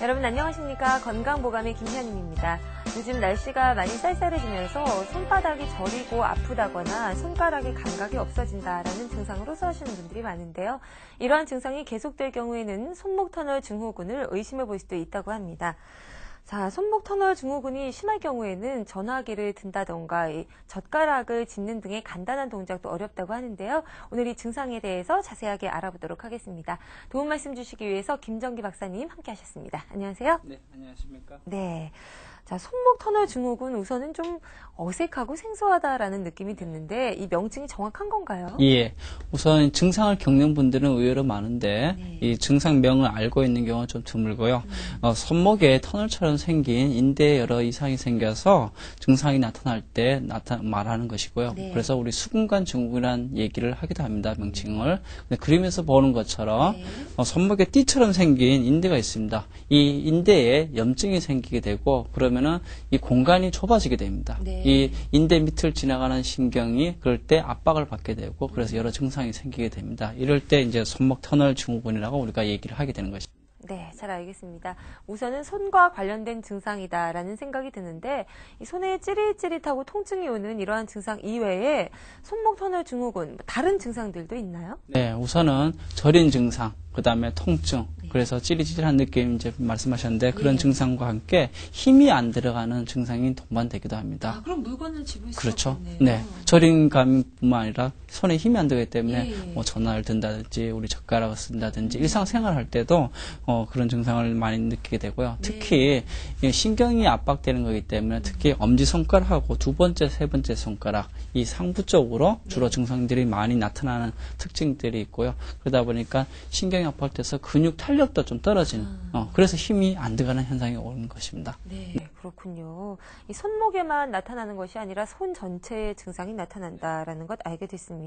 여러분 안녕하십니까. 건강보감의 김현임입니다. 요즘 날씨가 많이 쌀쌀해지면서 손바닥이 저리고 아프다거나 손가락의 감각이 없어진다라는 증상으로 호소하시는 분들이 많은데요. 이러한 증상이 계속될 경우에는 손목 터널 증후군을 의심해 볼 수도 있다고 합니다. 자, 손목 터널 증후군이 심할 경우에는 전화기를 든다던가 젓가락을 짚는 등의 간단한 동작도 어렵다고 하는데요. 오늘 이 증상에 대해서 자세하게 알아보도록 하겠습니다. 도움 말씀 주시기 위해서 김정기 박사님 함께 하셨습니다. 안녕하세요. 네, 안녕하십니까. 네. 자, 손목 터널 증후군 우선은 좀 어색하고 생소하다라는 느낌이 드는데 이 명칭이 정확한 건가요? 예. 우선 증상을 겪는 분들은 의외로 많은데 네. 이 증상명을 알고 있는 경우는 좀 드물고요. 손목에 터널처럼 생긴 인대에 여러 이상이 생겨서 증상이 나타날 때 말하는 것이고요. 네. 그래서 우리 수근관 증후군이라는 얘기를 하기도 합니다. 명칭을. 근데 그림에서 보는 것처럼 네. 손목에 띠처럼 생긴 인대가 있습니다. 이 인대에 염증이 생기게 되고 그러면은 이 공간이 좁아지게 됩니다. 네. 이 인대 밑을 지나가는 신경이 그럴 때 압박을 받게 되고 그래서 여러 증상이 생기게 됩니다. 이럴 때 이제 손목 터널 증후군이라고 우리가 얘기를 하게 되는 것입니다. 네, 잘 알겠습니다. 우선은 손과 관련된 증상이다라는 생각이 드는데 이 손에 찌릿찌릿하고 통증이 오는 이러한 증상 이외에 손목 터널 증후군 다른 증상들도 있나요? 네, 우선은 저린 증상, 그 다음에 통증, 그래서 찌릿찌릿한 느낌 이제 말씀하셨는데 그런 증상과 함께 힘이 안 들어가는 증상이 동반되기도 합니다. 그럼 물건을 집을 수 그렇죠. 없겠네요. 네, 저린 감뿐만 아니라 손에 힘이 안 들기 때문에 예. 뭐 전화를 든다든지 우리 젓가락을 쓴다든지 일상생활할 때도 그런 증상을 많이 느끼게 되고요. 특히 이 신경이 압박되는 거기 때문에 특히 엄지손가락하고 두 번째, 세 번째 손가락 이 상부 쪽으로 주로 증상들이 많이 나타나는 특징들이 있고요. 그러다 보니까 신경이 압박돼서 근육 탄력도 좀 떨어지는 그래서 힘이 안 들어가는 현상이 오는 것입니다. 네, 그렇군요. 이 손목에만 나타나는 것이 아니라 손 전체의 증상이 나타난다라는 것 알게 됐습니다.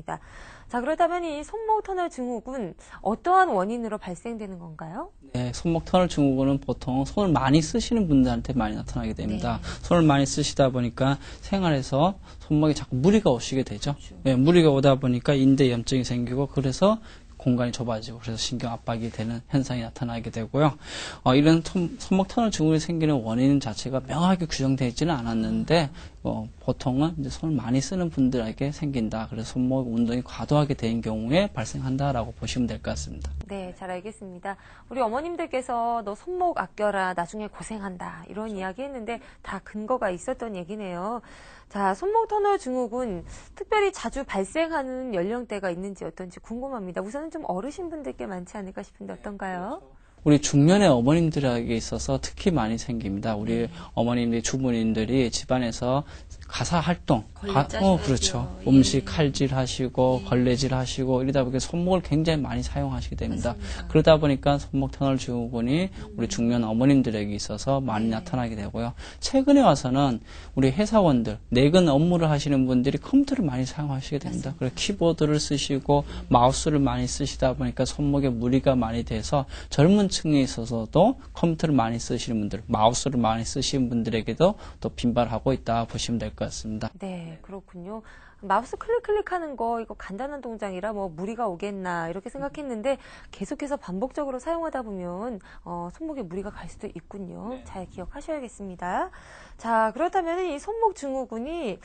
자, 그렇다면 이 손목 터널 증후군 어떠한 원인으로 발생되는 건가요? 네, 손목 터널 증후군은 보통 손을 많이 쓰시는 분들한테 많이 나타나게 됩니다. 손을 많이 쓰시다 보니까 생활에서 손목에 자꾸 무리가 오시게 되죠. 네, 무리가 오다 보니까 인대 염증이 생기고 그래서 공간이 좁아지고 그래서 신경 압박이 되는 현상이 나타나게 되고요. 이런 손목 터널 증후군이 생기는 원인 자체가 명확하게 규정되어 있지는 않았는데 보통은 이제 손을 많이 쓰는 분들에게 생긴다. 그래서 손목 운동이 과도하게 된 경우에 발생한다라고 보시면 될 것 같습니다. 네, 잘 알겠습니다. 우리 어머님들께서 너 손목 아껴라, 나중에 고생한다 이런 이야기 했는데 다 근거가 있었던 얘기네요. 자, 손목 터널 증후군 특별히 자주 발생하는 연령대가 있는지 어떤지 궁금합니다. 우선은 좀 어르신분들께 많지 않을까 싶은데 어떤가요? 우리 중년의 어머님들에게 있어서 특히 많이 생깁니다. 우리 어머님들, 주부님들이 집안에서 가사 활동, 그렇죠. 음식 칼질 하시고, 걸레질 하시고, 이러다 보니까 손목을 굉장히 많이 사용하시게 됩니다. 맞습니다. 그러다 보니까 손목 터널 증후군이 우리 중년 어머님들에게 있어서 많이 나타나게 되고요. 최근에 와서는 우리 회사원들, 내근 업무를 하시는 분들이 컴퓨터를 많이 사용하시게 됩니다. 그래서 키보드를 쓰시고, 마우스를 많이 쓰시다 보니까 손목에 무리가 많이 돼서 젊은 층에 있어서도 컴퓨터를 많이 쓰시는 분들, 마우스를 많이 쓰시는 분들에게도 또 빈발하고 있다 보시면 될 것 같습니다. 네, 그렇군요. 마우스 클릭하는 거 이거 간단한 동작이라 뭐 무리가 오겠나 이렇게 생각했는데 계속해서 반복적으로 사용하다 보면 손목에 무리가 갈 수도 있군요. 잘 기억하셔야겠습니다. 자, 그렇다면 이 손목 증후군이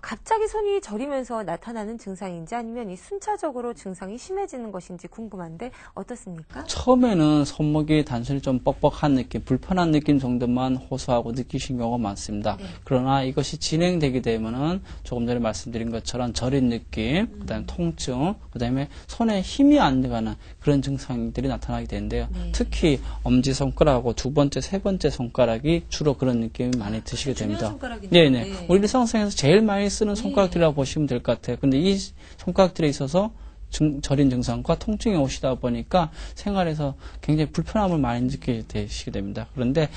갑자기 손이 저리면서 나타나는 증상인지 아니면 이 순차적으로 증상이 심해지는 것인지 궁금한데 어떻습니까? 처음에는 손목이 단순히 좀 뻑뻑한 느낌, 불편한 느낌 정도만 호소하고 느끼신 경우가 많습니다. 그러나 이것이 진행되게 되면은 조금 전에 말씀드린 것처럼 저린 느낌, 그다음에 통증, 그다음에 손에 힘이 안 들어가는 그런 증상들이 나타나게 되는데요. 특히 엄지손가락하고 두 번째, 세 번째 손가락이 주로 그런 느낌이 많이 드시게 됩니다. 네네. 우리 일상생활에서 제일 많이 쓰는 손가락들이라고 보시면 될 것 같아요. 근데 이 손가락들에 있어서 저린 증상과 통증이 오시다 보니까 생활에서 굉장히 불편함을 많이 느끼게 되시게 됩니다. 그런데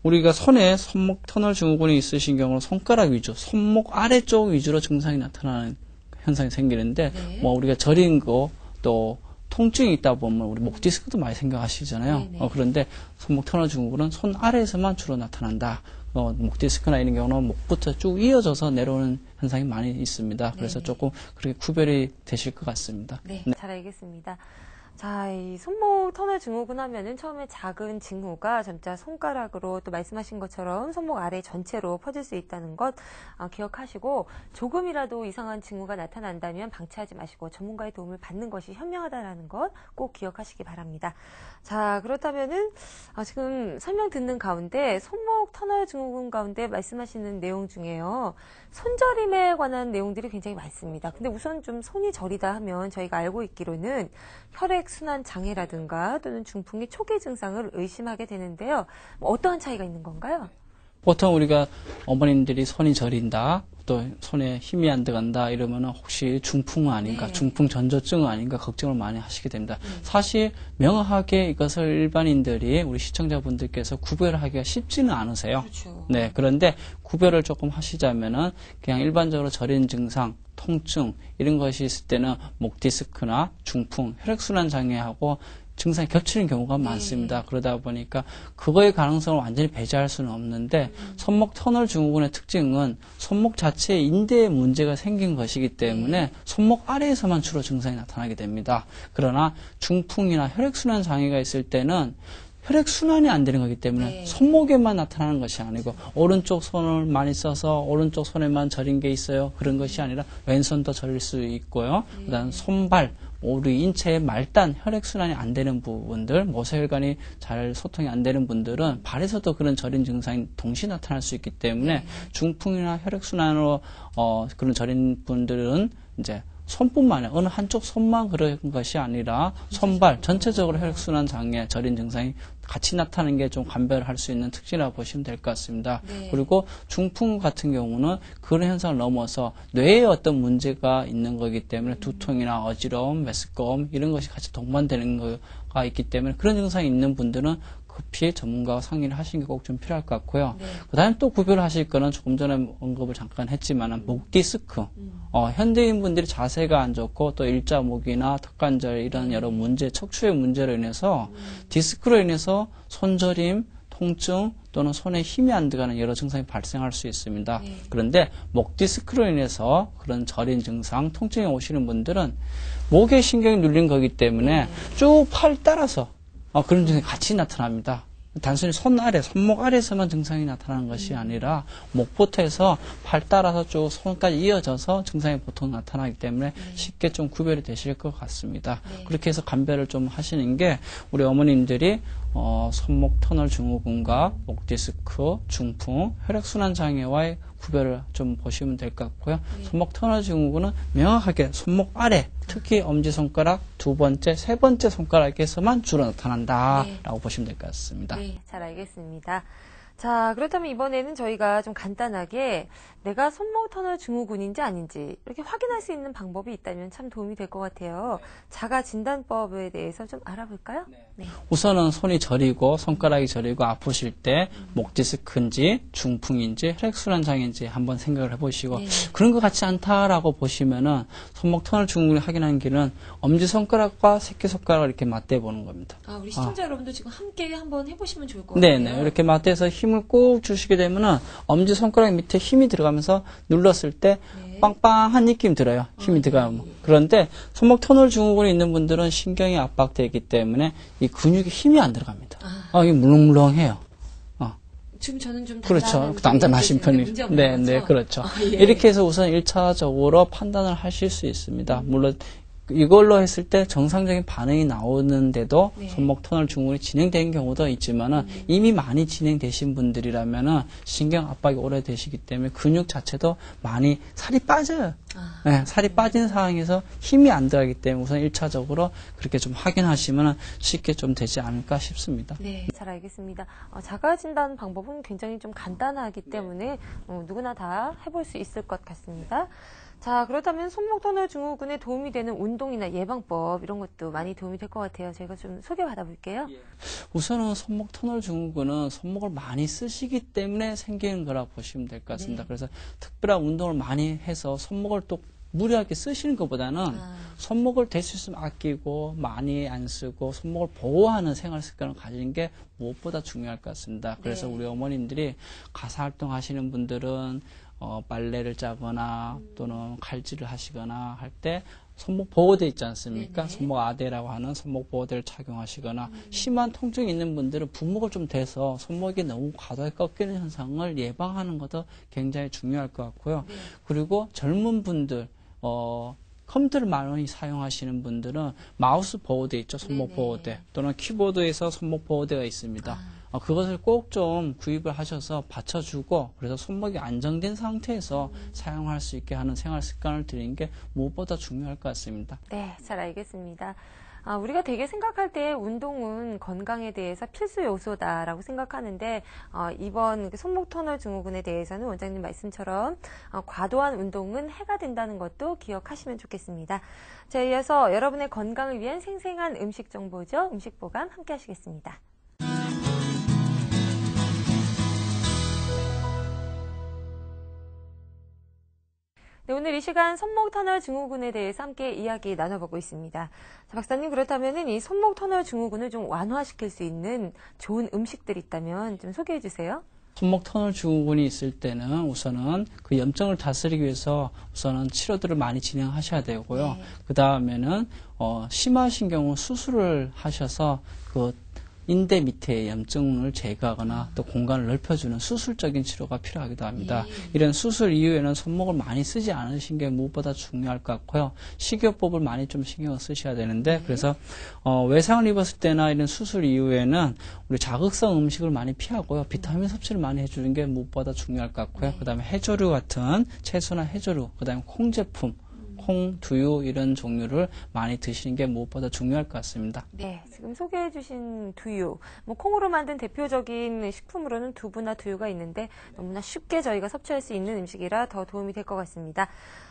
우리가 손에 손목 터널 증후군이 있으신 경우는 손가락 위주, 손목 아래쪽 위주로 증상이 나타나는 현상이 생기는데 뭐 우리가 저린 거 또 통증이 있다 보면 우리 목 디스크도 많이 생겨하시잖아요. 그런데 손목 터널 증후군은 손 아래에서만 주로 나타난다. 목 디스크나 이런 경우는 목부터 쭉 이어져서 내려오는 현상이 많이 있습니다. 그래서 조금 그렇게 구별이 되실 것 같습니다. 네, 잘 알겠습니다. 자, 이 손목 터널 증후군 하면은 처음에 작은 징후가 점자 손가락으로 또 말씀하신 것처럼 손목 아래 전체로 퍼질 수 있다는 것 기억하시고 조금이라도 이상한 징후가 나타난다면 방치하지 마시고 전문가의 도움을 받는 것이 현명하다는 것 꼭 기억하시기 바랍니다. 자, 그렇다면은 지금 설명 듣는 가운데 손목 터널 증후군 가운데 말씀하시는 내용 중에요. 손저림에 관한 내용들이 굉장히 많습니다. 근데 우선 좀 손이 저리다 하면 저희가 알고 있기로는 혈액순환 장애라든가 또는 중풍의 초기 증상을 의심하게 되는데요. 어떠한 차이가 있는 건가요? 보통 우리가 어머님들이 손이 저린다, 또 손에 힘이 안 들어간다 이러면은 혹시 중풍은 아닌가, 네. 중풍 전조증은 아닌가 걱정을 많이 하시게 됩니다. 사실 명확하게 이것을 일반인들이 우리 시청자분들께서 구별하기가 쉽지는 않으세요. 그렇죠. 네, 그런데 구별을 조금 하시자면은 그냥 일반적으로 저린 증상, 통증 이런 것이 있을 때는 목 디스크나 중풍, 혈액순환 장애하고 증상이 겹치는 경우가 많습니다. 그러다 보니까 그거의 가능성을 완전히 배제할 수는 없는데 손목 터널 증후군의 특징은 손목 자체에 인대에 문제가 생긴 것이기 때문에 손목 아래에서만 주로 증상이 나타나게 됩니다. 그러나 중풍이나 혈액순환 장애가 있을 때는 혈액순환이 안 되는 거기 때문에 손목에만 나타나는 것이 아니고 오른쪽 손을 많이 써서 오른쪽 손에만 저린 게 있어요. 그런 것이 아니라 왼손도 저릴 수 있고요. 그다음 손발, 우리 인체의 말단, 혈액순환이 안 되는 부분들, 모세혈관이 잘 소통이 안 되는 분들은 발에서도 그런 저린 증상이 동시에 나타날 수 있기 때문에 중풍이나 혈액순환으로 그런 저린 분들은 이제 손뿐만 아니라 어느 한쪽 손만 그런 것이 아니라 손발 전체적으로 혈액순환 장애, 저린 증상이 같이 나타나는 게 좀 감별할 수 있는 특징이라고 보시면 될 것 같습니다. 그리고 중풍 같은 경우는 그런 현상을 넘어서 뇌에 어떤 문제가 있는 거기 때문에 두통이나 어지러움, 메스꺼움 이런 것이 같이 동반되는 거가 있기 때문에 그런 증상이 있는 분들은 급히 전문가와 상의를 하시는 게 꼭 좀 필요할 것 같고요. 그 다음에 또 구별하실 거는 조금 전에 언급을 잠깐 했지만 목 디스크. 현대인 분들이 자세가 안 좋고 또 일자목이나 턱관절 이런 여러 문제, 척추의 문제로 인해서 디스크로 인해서 손저림, 통증 또는 손에 힘이 안 들어가는 여러 증상이 발생할 수 있습니다. 그런데 목 디스크로 인해서 그런 저린 증상, 통증이 오시는 분들은 목에 신경이 눌린 거기 때문에 쭉 팔 따라서 그런 증상이 같이 나타납니다. 단순히 손 아래, 손목 아래에서만 증상이 나타나는 것이 아니라 목부터 해서 팔 따라서 쭉 손까지 이어져서 증상이 보통 나타나기 때문에 쉽게 좀 구별이 되실 것 같습니다. 그렇게 해서 감별을 좀 하시는 게 우리 어머님들이 손목 터널 증후군과 목 디스크, 중풍, 혈액순환 장애와의 구별을 좀 보시면 될 것 같고요. 손목 터널 증후군은 명확하게 손목 아래, 특히 엄지손가락 두 번째, 세 번째 손가락에서만 주로 나타난다라고 보시면 될 것 같습니다. 네, 잘 알겠습니다. 자, 그렇다면 이번에는 저희가 좀 간단하게 내가 손목 터널 증후군인지 아닌지 이렇게 확인할 수 있는 방법이 있다면 참 도움이 될 것 같아요. 자가 진단법에 대해서 좀 알아볼까요? 네. 우선은 손이 저리고 손가락이 저리고 아프실 때 목 디스크인지 중풍인지 혈액순환 장애인지 한번 생각을 해보시고 그런 것 같지 않다라고 보시면은 손목 터널 증후군을 확인하는 길은 엄지손가락과 새끼손가락을 이렇게 맞대보는 겁니다. 우리 시청자 여러분도 지금 함께 한번 해보시면 좋을 것 같아요. 네네. 이렇게 맞대서 힘을 꾹 주시게 되면은 엄지손가락 밑에 힘이 들어가면서 눌렀을 때 빵빵한 느낌이 들어요. 힘이 들어가면. 그런데 손목 터널 증후군이 있는 분들은 신경이 압박되기 때문에 이 근육에 힘이 안 들어갑니다. 이게 물렁물렁해요. 지금 저는 좀 그렇죠. 단단하신 편이죠. 네, 그렇죠. 이렇게 해서 우선 1차적으로 판단을 하실 수 있습니다. 물론 이걸로 했을 때 정상적인 반응이 나오는데도 손목 터널 증후군이 진행된 경우도 있지만은 이미 많이 진행되신 분들이라면은 신경 압박이 오래되시기 때문에 근육 자체도 많이 살이 빠져요. 네, 살이 빠진 상황에서 힘이 안 들어가기 때문에 우선 1차적으로 그렇게 좀 확인하시면 쉽게 좀 되지 않을까 싶습니다. 네, 잘 알겠습니다. 자가 진단 방법은 굉장히 좀 간단하기 때문에 누구나 다 해볼 수 있을 것 같습니다. 자, 그렇다면 손목 터널 증후군에 도움이 되는 운동이나 예방법 이런 것도 많이 도움이 될 것 같아요. 저희가 좀 소개받아 볼게요. 우선은 손목 터널 증후군은 손목을 많이 쓰시기 때문에 생기는 거라고 보시면 될 것 같습니다. 그래서 특별한 운동을 많이 해서 손목을 또 무리하게 쓰시는 것보다는 손목을 될 수 있으면 아끼고 많이 안 쓰고 손목을 보호하는 생활 습관을 가지는 게 무엇보다 중요할 것 같습니다. 그래서 우리 어머님들이 가사 활동하시는 분들은 빨래를 짜거나 또는 칼질을 하시거나 할 때 손목 보호대 있지 않습니까? 네네. 손목 아대라고 하는 손목 보호대를 착용하시거나 심한 통증이 있는 분들은 분목을 좀 대서 손목이 너무 과도하게 꺾이는 현상을 예방하는 것도 굉장히 중요할 것 같고요. 네. 그리고 젊은 분들 컴퓨터를 많이 사용하시는 분들은 마우스 보호대 있죠. 손목 네네. 보호대 또는 키보드에서 손목 보호대가 있습니다. 그것을 꼭 좀 구입을 하셔서 받쳐주고 그래서 손목이 안정된 상태에서 사용할 수 있게 하는 생활 습관을 들이는 게 무엇보다 중요할 것 같습니다. 네, 잘 알겠습니다. 우리가 되게 생각할 때 운동은 건강에 대해서 필수 요소다라고 생각하는데 이번 손목 터널 증후군에 대해서는 원장님 말씀처럼 과도한 운동은 해가 된다는 것도 기억하시면 좋겠습니다. 자, 이어서 여러분의 건강을 위한 생생한 음식 정보죠. 음식 보감 함께 하시겠습니다. 네, 오늘 이 시간 손목 터널 증후군에 대해서 함께 이야기 나눠보고 있습니다. 자, 박사님, 그렇다면 이 손목 터널 증후군을 좀 완화시킬 수 있는 좋은 음식들이 있다면 좀 소개해 주세요. 손목 터널 증후군이 있을 때는 우선은 그 염증을 다스리기 위해서 우선은 치료들을 많이 진행하셔야 되고요. 네. 그 다음에는 심하신 경우 수술을 하셔서 그 인대 밑에 염증을 제거하거나 또 공간을 넓혀주는 수술적인 치료가 필요하기도 합니다. 이런 수술 이후에는 손목을 많이 쓰지 않으신 게 무엇보다 중요할 것 같고요. 식이요법을 많이 좀 신경을 쓰셔야 되는데 그래서 외상을 입었을 때나 이런 수술 이후에는 우리 자극성 음식을 많이 피하고요. 비타민 섭취를 많이 해주는 게 무엇보다 중요할 것 같고요. 그 다음에 해조류 같은 채소나 해조류, 그 다음에 콩 제품, 콩, 두유 이런 종류를 많이 드시는 게 무엇보다 중요할 것 같습니다. 네, 지금 소개해 주신 두유, 콩으로 만든 대표적인 식품으로는 두부나 두유가 있는데 너무나 쉽게 저희가 섭취할 수 있는 음식이라 더 도움이 될 것 같습니다.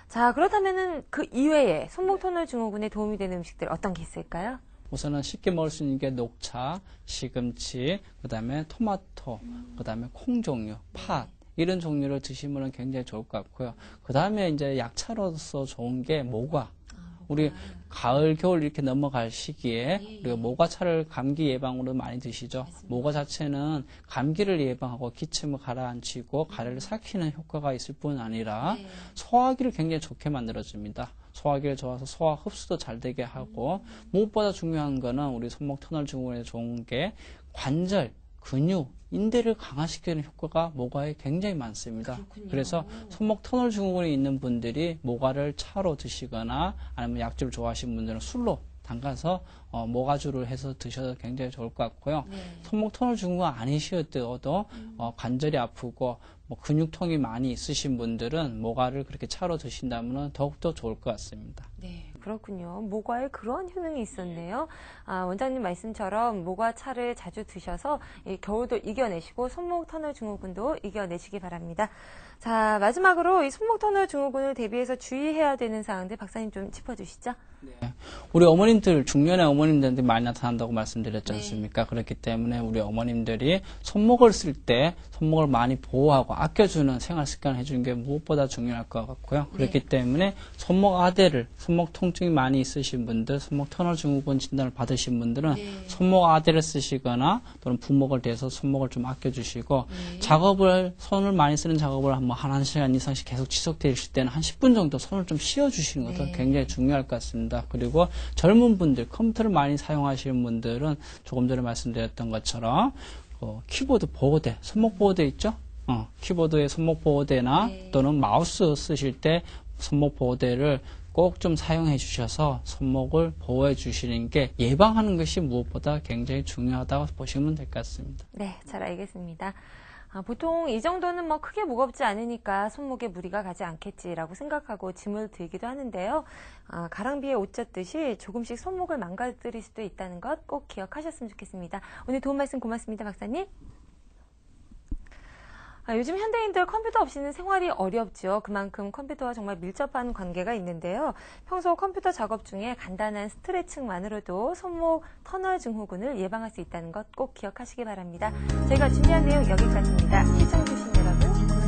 자, 그렇다면은 그 이외에 손목 터널 증후군에 도움이 되는 음식들 어떤 게 있을까요? 우선은 쉽게 먹을 수 있는 게 녹차, 시금치, 그 다음에 토마토, 그 다음에 콩 종류, 팥, 이런 종류를 드시면 굉장히 좋을 것 같고요. 그 다음에 이제 약차로서 좋은 게 모과. 우리 가을, 겨울 이렇게 넘어갈 시기에 우리가 모과차를 감기 예방으로 많이 드시죠. 모과 자체는 감기를 예방하고 기침을 가라앉히고 가래를 삭히는 효과가 있을 뿐 아니라 소화기를 굉장히 좋게 만들어줍니다. 소화기를 좋아서 소화 흡수도 잘 되게 하고 무엇보다 중요한 거는 우리 손목 터널 증후군에 좋은 게 관절, 근육, 인대를 강화시키는 효과가 모과에 굉장히 많습니다. 그렇군요. 그래서 손목 터널 증후군이 있는 분들이 모과를 차로 드시거나 아니면 약주를 좋아하시는 분들은 술로 담가서 모과주를 해서 드셔도 굉장히 좋을 것 같고요. 네. 손목 터널 증후군 아니셔도 관절이 아프고 근육통이 많이 있으신 분들은 모과를 그렇게 차로 드신다면 더욱더 좋을 것 같습니다. 네, 그렇군요. 모과에 그런 효능이 있었네요. 원장님 말씀처럼 모과 차를 자주 드셔서 이 겨울도 이겨내시고 손목 터널 증후군도 이겨내시기 바랍니다. 자, 마지막으로 이 손목 터널 증후군을 대비해서 주의해야 되는 사항들 박사님 좀 짚어주시죠. 네. 우리 어머님들, 중년의 어머님들한테 많이 나타난다고 말씀드렸지 않습니까? 그렇기 때문에 우리 어머님들이 손목을 쓸 때 손목을 많이 보호하고 아껴주는 생활 습관을 해주는 게 무엇보다 중요할 것 같고요. 그렇기 때문에 손목 아대를, 손목 통증이 많이 있으신 분들, 손목 터널 증후군 진단을 받으신 분들은 손목 아대를 쓰시거나 또는 부목을 대서 손목을 좀 아껴주시고 작업을, 손을 많이 쓰는 작업을 한 1시간 이상씩 계속 지속되실 때는 한 10분 정도 손을 좀 쉬어주시는 것도 굉장히 중요할 것 같습니다. 그리고 젊은 분들, 컴퓨터를 많이 사용하시는 분들은 조금 전에 말씀드렸던 것처럼 키보드 보호대, 손목 보호대 있죠? 키보드에 손목 보호대나 또는 마우스 쓰실 때 손목 보호대를 꼭 좀 사용해 주셔서 손목을 보호해 주시는 게 예방하는 것이 무엇보다 굉장히 중요하다고 보시면 될 것 같습니다. 네, 잘 알겠습니다. 보통 이 정도는 크게 무겁지 않으니까 손목에 무리가 가지 않겠지라고 생각하고 짐을 들기도 하는데요. 가랑비에 옷 젖듯이 조금씩 손목을 망가뜨릴 수도 있다는 것 꼭 기억하셨으면 좋겠습니다. 오늘 도움 말씀 고맙습니다, 박사님. 요즘 현대인들 컴퓨터 없이는 생활이 어렵죠. 그만큼 컴퓨터와 정말 밀접한 관계가 있는데요. 평소 컴퓨터 작업 중에 간단한 스트레칭만으로도 손목 터널 증후군을 예방할 수 있다는 것 꼭 기억하시기 바랍니다. 저희가 준비한 내용 여기까지입니다. 시청해주신 여러분 고맙습니다.